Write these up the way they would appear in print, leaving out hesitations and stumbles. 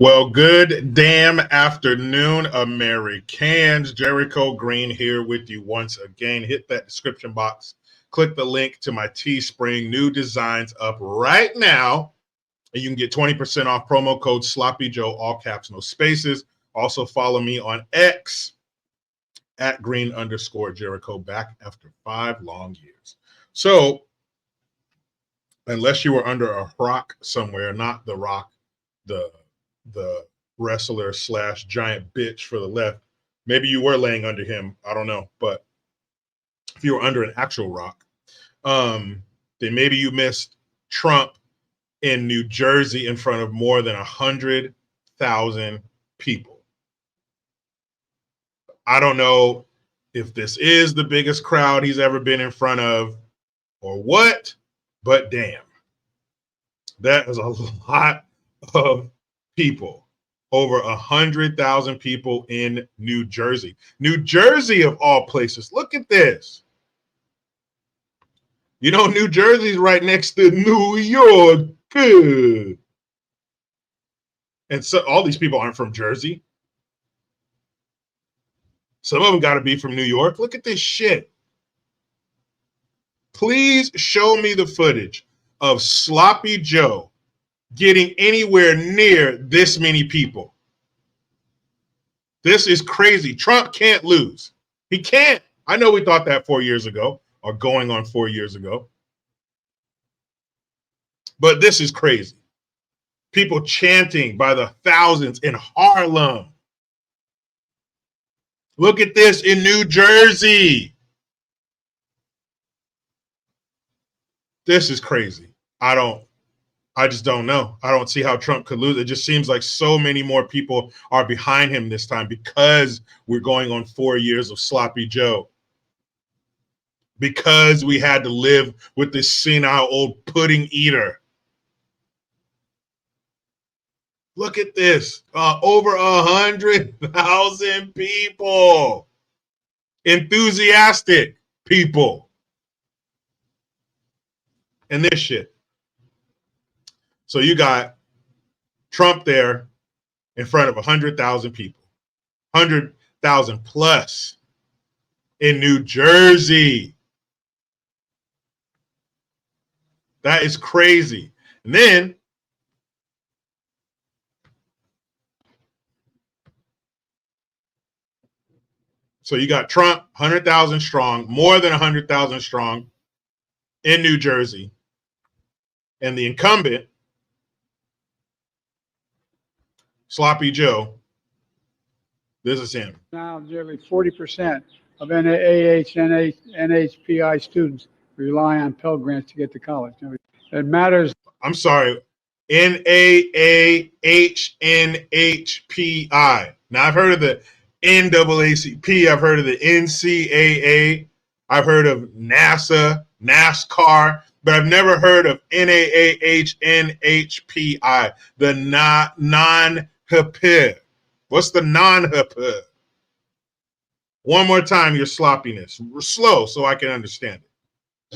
Well, good damn afternoon, Americans. Jericho Green here with you once again. Hit that description box. Click the link to my Teespring. New designs up right now. And you can get 20% off promo code Sloppy Joe, all caps, no spaces. Also follow me on X at green_Jericho back after 5 long years. So, unless you were under a rock somewhere, not the rock, the wrestler slash giant bitch for the left. Maybe you were laying under him. I don't know. But if you were under an actual rock, then maybe you missed Trump in New Jersey in front of more than 100,000 people. I don't know if this is the biggest crowd he's ever been in front of or what, but damn, that is a lot of people. Over 100,000 people in New Jersey. New Jersey, of all places. Look at this. You know, New Jersey's right next to New York. Good. And so all these people aren't from Jersey. Some of them got to be from New York. Look at this shit. Please show me the footage of Sloppy Joe getting anywhere near this many people. This is crazy. Trump can't lose. He can't. I know we thought that 4 years ago, or going on 4 years ago. But this is crazy. People chanting by the thousands in Harlem. Look at this in New Jersey. This is crazy. I just don't know. I don't see how Trump could lose. It just seems like so many more people are behind him this time because we're going on 4 years of Sloppy Joe. Because we had to live with this senile old pudding eater. Look at this. Over 100,000 people. Enthusiastic people. And this shit. So you got Trump there in front of 100,000 people, 100,000 plus in New Jersey. That is crazy. And then so you got Trump, 100,000 strong, more than 100,000 strong in New Jersey. And the incumbent, Sloppy Joe, this is him. Now nearly 40% of NAAH and NHPI students rely on Pell Grants to get to college. It matters. I'm sorry, NAAHNHPI. Now, I've heard of the NAACP. I've heard of the NCAA. I've heard of NASA, NASCAR, but I've never heard of NAAHNHPI, the non-HPI. What's the non-HPI? One more time, your sloppiness. Slow so I can understand it.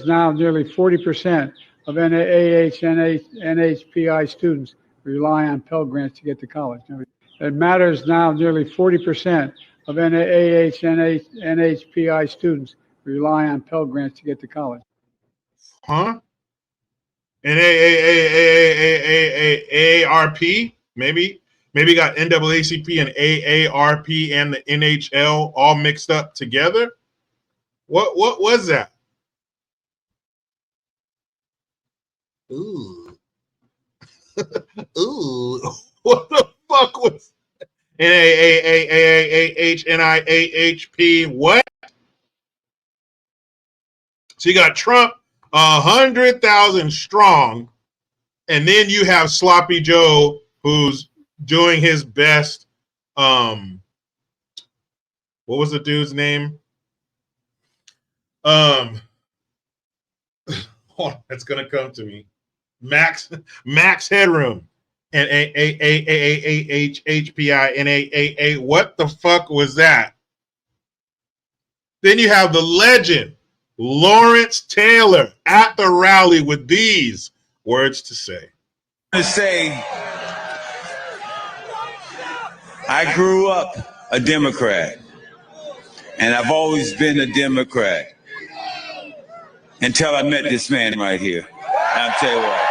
Now nearly 40% of NAAH and NHPI students rely on Pell Grants to get to college. It matters now nearly 40% of NAAH and NHPI students rely on Pell Grants to get to college. Huh? NAARP? Maybe got NAACP and AARP and the NHL all mixed up together. What was that? Ooh. Ooh. What the fuck was NAAHNIAHP? What? So you got Trump 100,000 strong, and then you have Sloppy Joe who's doing his best. What was the dude's name? It's gonna come to me. Max Headroom. NAAHPI. What the fuck was that? Then you have the legend, Lawrence Taylor, at the rally with these words to say. I grew up a Democrat, and I've always been a Democrat until I met this man right here. I'll tell you what.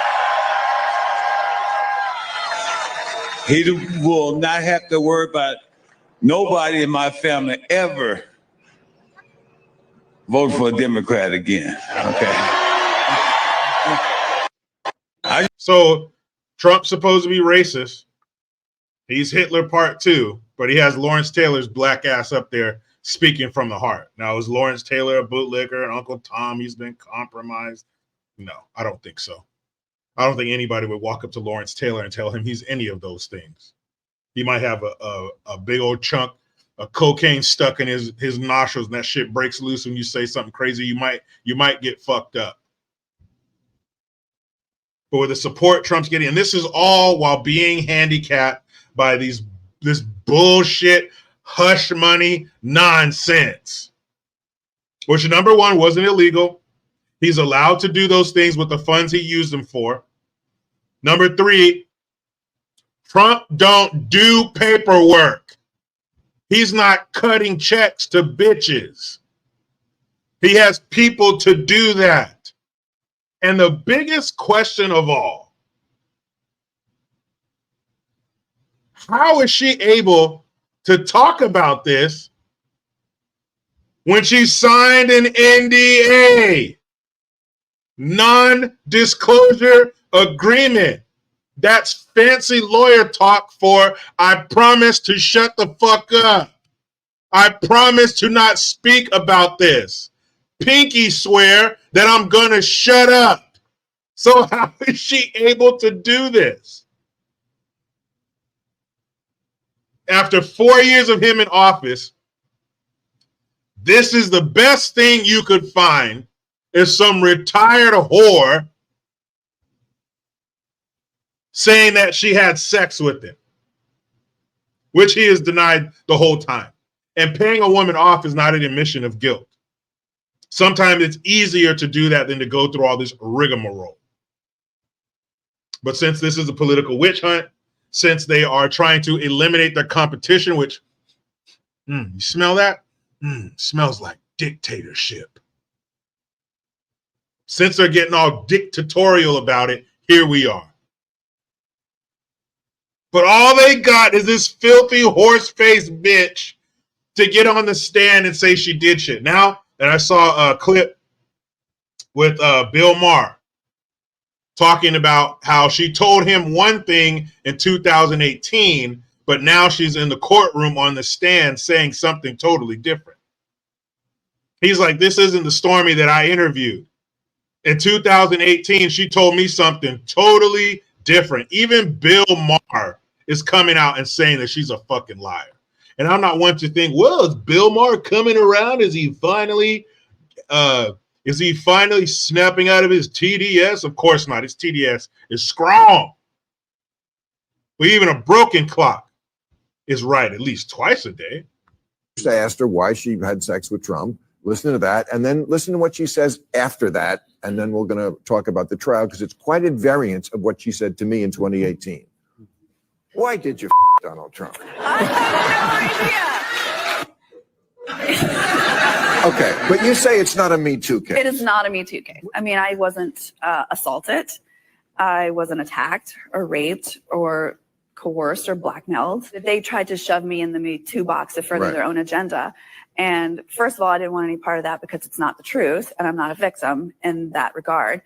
He will not have to worry about nobody in my family ever vote for a Democrat again. Okay. So Trump's supposed to be racist. He's Hitler part 2, but he has Lawrence Taylor's black ass up there speaking from the heart. Now, is Lawrence Taylor a bootlicker and Uncle Tom, he's been compromised? No, I don't think so. I don't think anybody would walk up to Lawrence Taylor and tell him he's any of those things. He might have a big old chunk of cocaine stuck in his nostrils, and that shit breaks loose when you say something crazy. You might get fucked up. But with the support Trump's getting, and this is all while being handicapped by this bullshit hush money nonsense, which number one wasn't illegal. He's allowed to do those things with the funds he used them for. Number 3, Trump don't do paperwork. He's not cutting checks to bitches. He has people to do that. And the biggest question of all, how is she able to talk about this when she signed an NDA, non-disclosure agreement? That's fancy lawyer talk for I promise to shut the fuck up. I promise to not speak about this. Pinky swear that I'm gonna shut up. So how is she able to do this? After 4 years of him in office, this is the best thing you could find, is some retired whore saying that she had sex with him, which he has denied the whole time. And paying a woman off is not an admission of guilt. Sometimes it's easier to do that than to go through all this rigmarole. But since this is a political witch hunt, since they are trying to eliminate their competition, which, you smell that? Smells like dictatorship. Since they're getting all dictatorial about it, here we are. But all they got is this filthy horse-faced bitch to get on the stand and say she did shit. Now, and I saw a clip with Bill Maher talking about how she told him one thing in 2018, but now she's in the courtroom on the stand saying something totally different. He's like, this isn't the Stormy that I interviewed. In 2018, she told me something totally different. Even Bill Maher is coming out and saying that she's a fucking liar. And I'm not one to think, well, is Bill Maher coming around? Is he finally snapping out of his TDS? Of course not. His TDS is strong. But even a broken clock is right at least twice a day. I asked her why she had sex with Trump. Listen to that, and then listen to what she says after that, and then we're going to talk about the trial, because it's quite a variance of what she said to me in 2018. Why did you Donald Trump? I have no idea. Okay, but you say it's not a Me Too case. It is not a Me Too case. I mean, I wasn't assaulted. I wasn't attacked or raped or coerced or blackmailed. They tried to shove me in the Me Too box to further their own agenda. And first of all, I didn't want any part of that because it's not the truth, and I'm not a victim in that regard.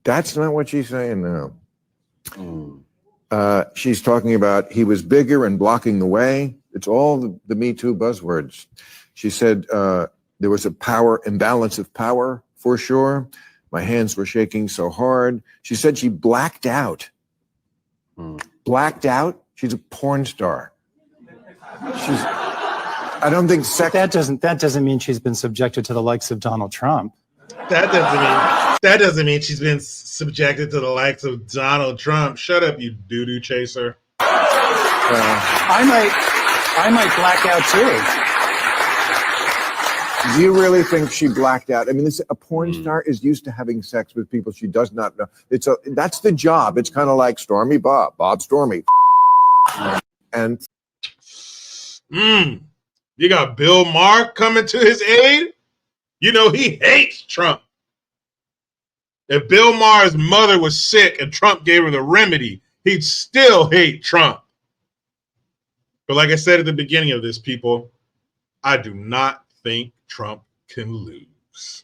That's not what she's saying now. She's talking about he was bigger and blocking the way. It's all the Me Too buzzwords. She said there was a power imbalance of power for sure. My hands were shaking so hard. She said she blacked out. Blacked out? She's a porn star. I don't think that doesn't mean she's been subjected to the likes of Donald Trump. That doesn't mean she's been subjected to the likes of Donald Trump. Shut up, you doo-doo chaser. I might black out too. Do you really think she blacked out? I mean, a porn star is used to having sex with people she does not know. That's the job. It's kind of like Stormy Bob Stormy. And You got Bill Maher coming to his aid. You know, he hates Trump. If Bill Maher's mother was sick and Trump gave her the remedy, he'd still hate Trump. But like I said at the beginning of this, people, I do not think Trump can lose.